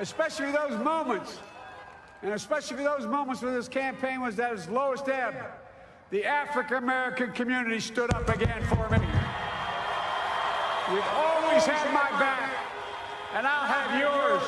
especially those moments, and especially those moments when this campaign was at its lowest ebb, the African-American community stood up again for me. You've always had my back, and I'll have yours.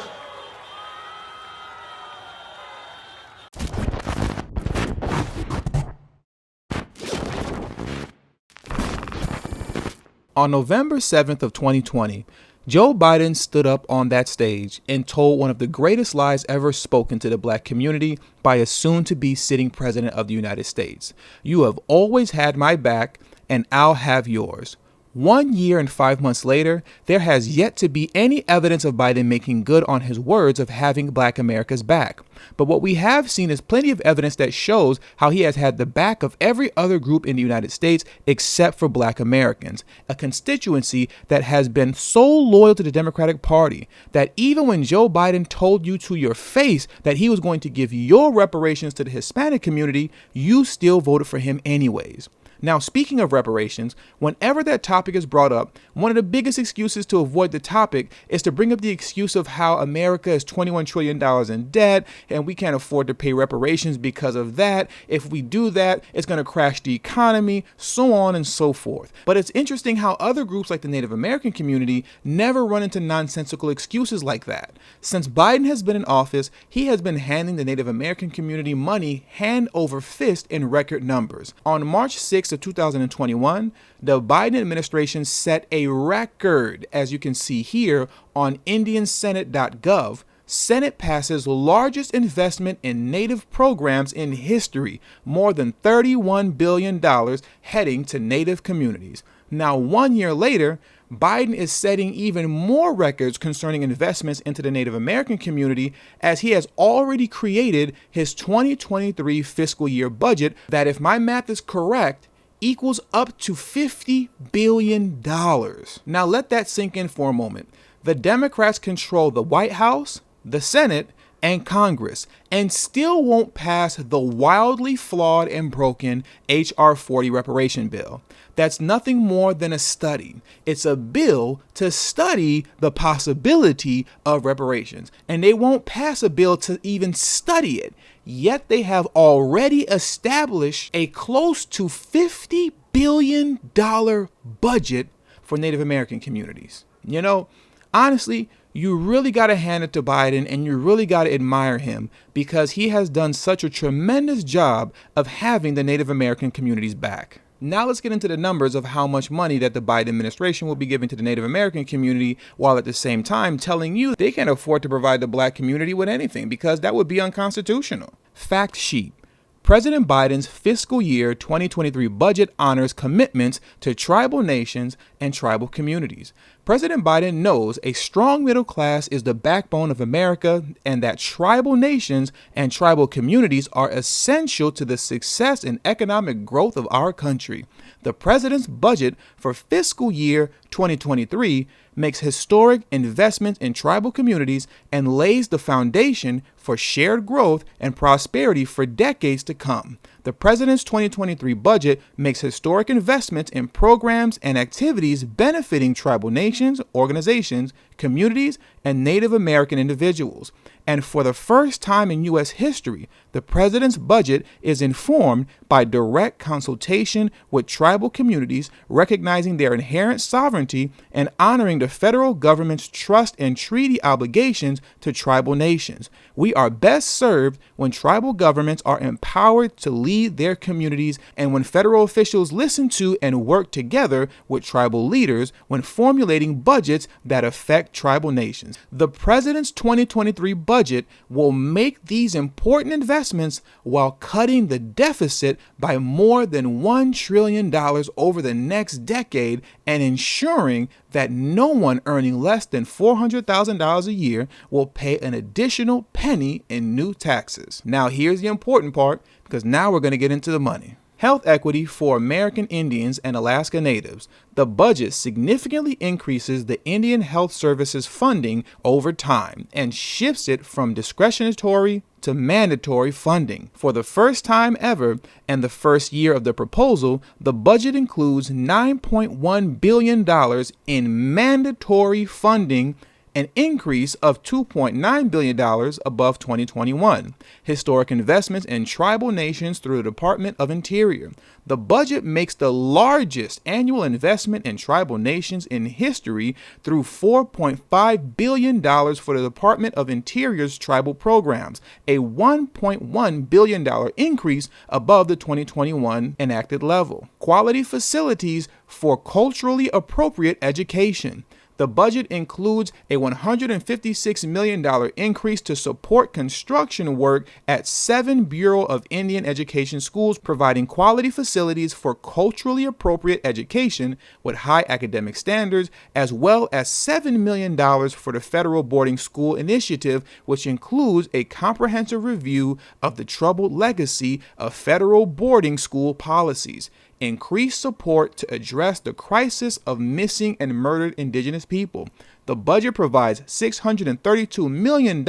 On November 7th of 2020, Joe Biden stood up on that stage and told one of the greatest lies ever spoken to the black community by a soon-to-be sitting president of the United States. You have always had my back, and I'll have yours. 1 year and 5 months later, there has yet to be any evidence of Biden making good on his words of having Black America's back. But what we have seen is plenty of evidence that shows how he has had the back of every other group in the United States except for Black Americans, a constituency that has been so loyal to the Democratic Party that even when Joe Biden told you to your face that he was going to give your reparations to the Hispanic community, you still voted for him anyways. Now, speaking of reparations, whenever that topic is brought up, one of the biggest excuses to avoid the topic is to bring up the excuse of how America is $21 trillion in debt and we can't afford to pay reparations because of that. If we do that, it's going to crash the economy, so on and so forth. But it's interesting how other groups like the Native American community never run into nonsensical excuses like that. Since Biden has been in office, he has been handing the Native American community money hand over fist in record numbers. On March 6th of 2021, the Biden administration set a record, as you can see here on IndianSenate.gov. Senate passes largest investment in Native programs in history, more than $31 billion heading to Native communities. Now, 1 year later, Biden is setting even more records concerning investments into the Native American community, as he has already created his 2023 fiscal year budget that, if my math is correct, equals up to $50 billion. Now let that sink in for a moment. The Democrats control the White House, the Senate, and Congress, and still won't pass the wildly flawed and broken H.R. 40 reparation bill. That's nothing more than a study. It's a bill to study the possibility of reparations, and they won't pass a bill to even study it. Yet they have already established a close to $50 billion budget for Native American communities. You know, honestly, you really got to hand it to Biden, and you really got to admire him because he has done such a tremendous job of having the Native American communities back. Now let's get into the numbers of how much money that the Biden administration will be giving to the Native American community, while at the same time telling you they can't afford to provide the black community with anything because that would be unconstitutional. Fact sheet. President Biden's fiscal year 2023 budget honors commitments to tribal nations and tribal communities. President Biden knows a strong middle class is the backbone of America and that tribal nations and tribal communities are essential to the success and economic growth of our country. The president's budget for fiscal year 2023 makes historic investments in tribal communities and lays the foundation for shared growth and prosperity for decades to come. The president's 2023 budget makes historic investments in programs and activities benefiting tribal nations, organizations, communities, and Native American individuals. And for the first time in U.S. history, the president's budget is informed by direct consultation with tribal communities, recognizing their inherent sovereignty and honoring the federal government's trust and treaty obligations to tribal nations. We are best served when tribal governments are empowered to lead their communities and when federal officials listen to and work together with tribal leaders when formulating budgets that affect tribal nations. The president's 2023 budget will make these important investments while cutting the deficit by more than $1 trillion over the next decade and ensuring that no one earning less than $400,000 a year will pay an additional penny in new taxes. Now, here's the important part, because now we're going to get into the money. Health equity for American Indians and Alaska Natives. The budget significantly increases the Indian Health Services funding over time and shifts it from discretionary to mandatory funding. For the first time ever and the first year of the proposal, the budget includes $9.1 billion in mandatory funding an increase of $2.9 billion above 2021. Historic investments in tribal nations through the Department of Interior. The budget makes the largest annual investment in tribal nations in history through $4.5 billion for the Department of Interior's tribal programs, a $1.1 billion increase above the 2021 enacted level. Quality facilities for culturally appropriate education. The budget includes a $156 million increase to support construction work at 7 Bureau of Indian Education schools, providing quality facilities for culturally appropriate education with high academic standards, as well as $7 million for the Federal Boarding School Initiative, which includes a comprehensive review of the troubled legacy of federal boarding school policies. Increased support to address the crisis of missing and murdered indigenous people. The budget provides $632 million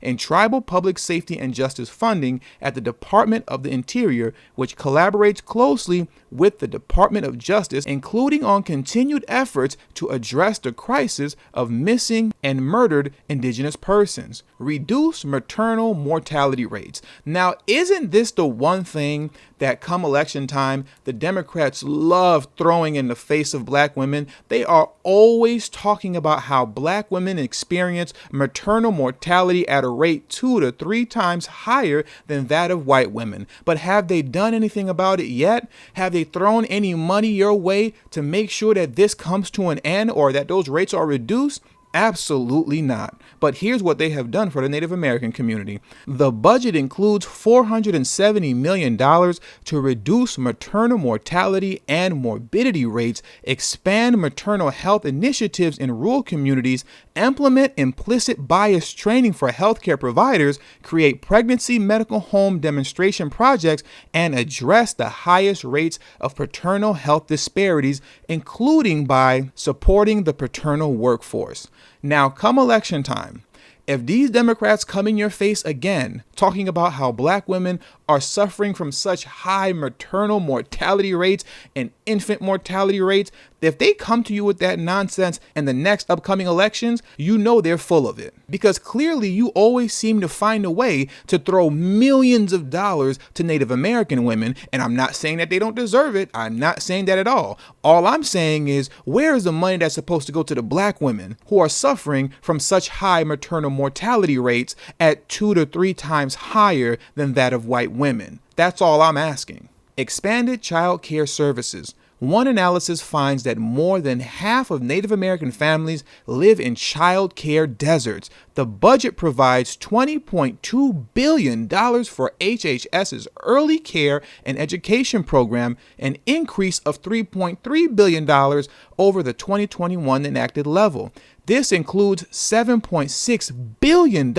in tribal public safety and justice funding at the Department of the Interior, which collaborates closely with the Department of Justice, including on continued efforts to address the crisis of missing and murdered indigenous persons. Reduce maternal mortality rates. Now, isn't this the one thing that come election time, the Democrats love throwing in the face of black women? They are always talking about how black women experience maternal mortality at a rate 2 to 3 times higher than that of white women. But have they done anything about it yet? Have they thrown any money your way to make sure that this comes to an end or that those rates are reduced? Absolutely not. But here's what they have done for the Native American community. The budget includes $470 million to reduce maternal mortality and morbidity rates, expand maternal health initiatives in rural communities, implement implicit bias training for healthcare providers, create pregnancy medical home demonstration projects, and address the highest rates of paternal health disparities, including by supporting the paternal workforce. Now, come election time, if these Democrats come in your face again, talking about how black women are suffering from such high maternal mortality rates and infant mortality rates, if they come to you with that nonsense in the next upcoming elections, you know they're full of it. Because clearly you always seem to find a way to throw millions of dollars to Native American women. And I'm not saying that they don't deserve it. I'm not saying that at all. All I'm saying is, where is the money that's supposed to go to the black women who are suffering from such high maternal mortality rates at 2 to 3 times higher than that of white women? That's all I'm asking. Expanded child care services. One analysis finds that more than half of Native American families live in child care deserts. The budget provides $20.2 billion for HHS's early care and education program, an increase of $3.3 billion over the 2021 enacted level. This includes $7.6 billion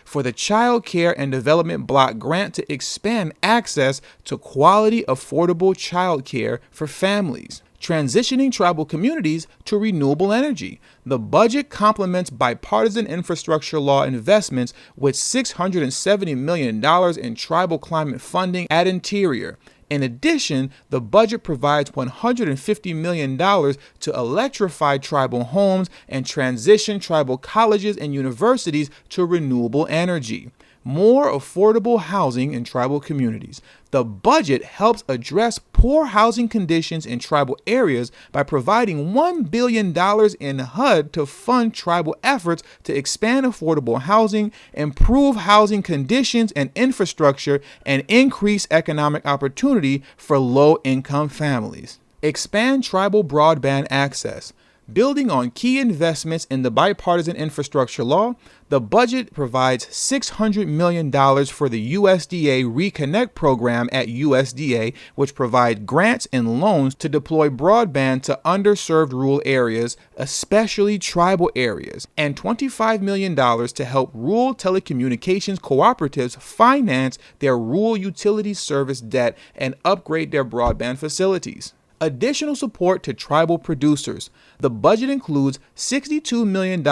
for the Child Care and Development Block Grant to expand access to quality, affordable child care for families. Transitioning tribal communities to renewable energy. The budget complements bipartisan infrastructure law investments with $670 million in tribal climate funding at Interior. In addition, the budget provides $150 million to electrify tribal homes and transition tribal colleges and universities to renewable energy. More affordable housing in tribal communities. The budget helps address poor housing conditions in tribal areas by providing $1 billion in HUD to fund tribal efforts to expand affordable housing, improve housing conditions and infrastructure, and increase economic opportunity for low-income families. Expand tribal broadband access. Building on key investments in the bipartisan infrastructure law, the budget provides $600 million for the USDA Reconnect program at USDA, which provides grants and loans to deploy broadband to underserved rural areas, especially tribal areas, and $25 million to help rural telecommunications cooperatives finance their rural utility service debt and upgrade their broadband facilities. Additional support to tribal producers. The budget includes $62 million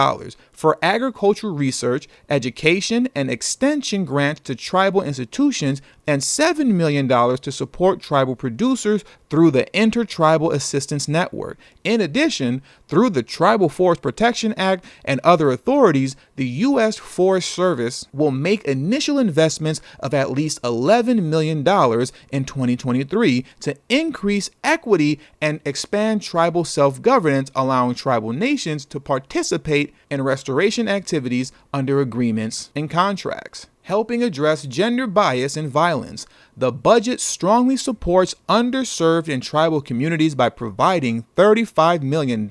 for agricultural research, education, and extension grants to tribal institutions, and $7 million to support tribal producers through the Intertribal Assistance Network. In addition, through the Tribal Forest Protection Act and other authorities, the U.S. Forest Service will make initial investments of at least $11 million in 2023 to increase equity and expand tribal self-governance, allowing tribal nations to participate in restoration activities under agreements and contracts. Helping address gender bias and violence. The budget strongly supports underserved and tribal communities by providing $35 million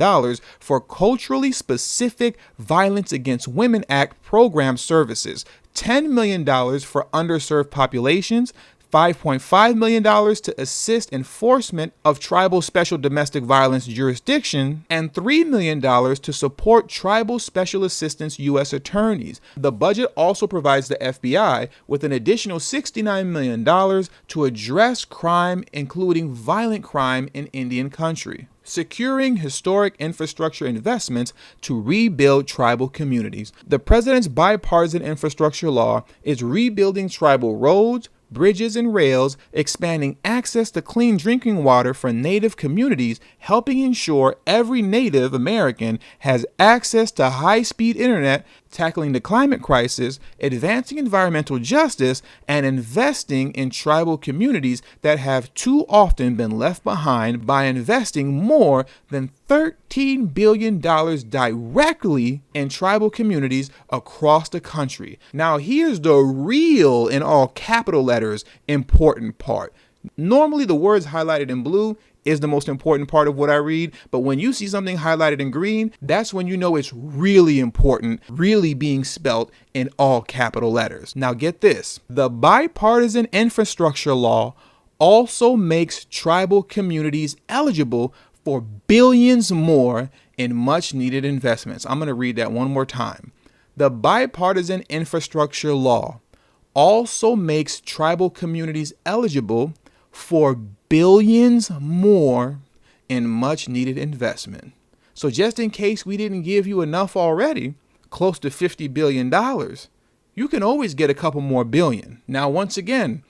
for culturally specific Violence Against Women Act program services, $10 million for underserved populations, $5.5 million to assist enforcement of tribal special domestic violence jurisdiction, and $3 million to support tribal special assistance U.S. attorneys. The budget also provides the FBI with an additional $69 million to address crime, including violent crime in Indian country. Securing historic infrastructure investments to rebuild tribal communities. The president's bipartisan infrastructure law is rebuilding tribal roads, bridges, and rails, expanding access to clean drinking water for Native communities, helping ensure every Native American has access to high-speed internet, tackling the climate crisis, advancing environmental justice, and investing in tribal communities that have too often been left behind by investing more than $13 billion directly in tribal communities across the country. Now, here's the real, in all capital letters, important part. Normally, the words highlighted in blue is the most important part of what I read, but when you see something highlighted in green, that's when you know it's really important, really being spelt in all capital letters. Now get this, the bipartisan infrastructure law also makes tribal communities eligible for billions more in much needed investments. I'm going to read that one more time. The bipartisan infrastructure law also makes tribal communities eligible for billions more in much needed investment. So just in case we didn't give you enough already, close to $50 billion, you can always get a couple more billion. Now, once again,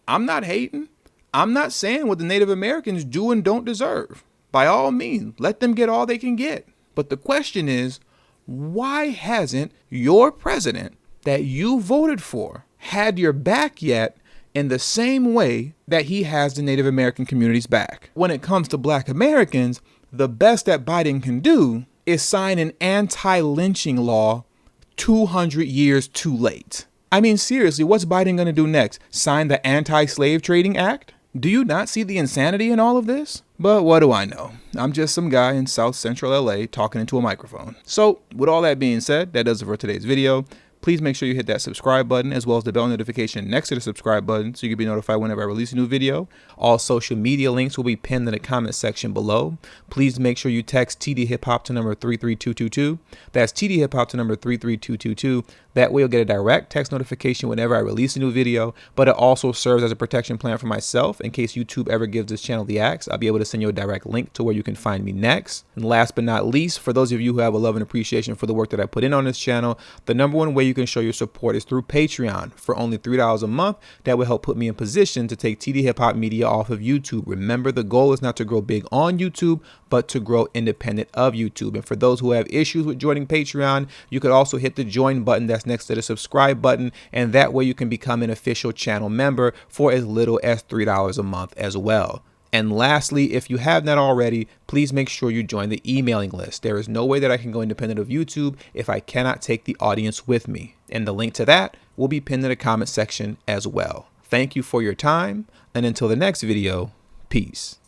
I'm not hating. I'm not saying what the Native Americans do and don't deserve. By all means, let them get all they can get. But the question is, why hasn't your president that you voted for had your back yet in the same way that he has the Native American community's back? When it comes to Black Americans, the best that Biden can do is sign an anti-lynching law 200 years too late. I mean, seriously, what's Biden going to do next? Sign the Anti-Slave Trading Act? Do you not see the insanity in all of this? But what do I know? I'm just some guy in South Central LA talking into a microphone. So with all that being said, that does it for today's video. Please make sure you hit that subscribe button as well as the bell notification next to the subscribe button so you can be notified whenever I release a new video. All social media links will be pinned in the comment section below. Please make sure you text tdhiphop to number 33222. That's tdhiphop to number 33222. That way you'll get a direct text notification whenever I release a new video, but it also serves as a protection plan for myself in case YouTube ever gives this channel the axe. I'll be able to send you a direct link to where you can find me next. And last but not least, for those of you who have a love and appreciation for the work that I put in on this channel, the number one way you can show your support is through Patreon for only $3 a month. That will help put me in position to take TD Hip Hop Media off of YouTube. Remember, the goal is not to grow big on YouTube, but to grow independent of YouTube. And for those who have issues with joining Patreon, you could also hit the join button that's next to the subscribe button, and that way you can become an official channel member for as little as $3 a month as well. And lastly, if you have not already, please make sure you join the emailing list. There is no way that I can go independent of YouTube if I cannot take the audience with me. And the link to that will be pinned in the comment section as well. Thank you for your time, and until the next video, peace.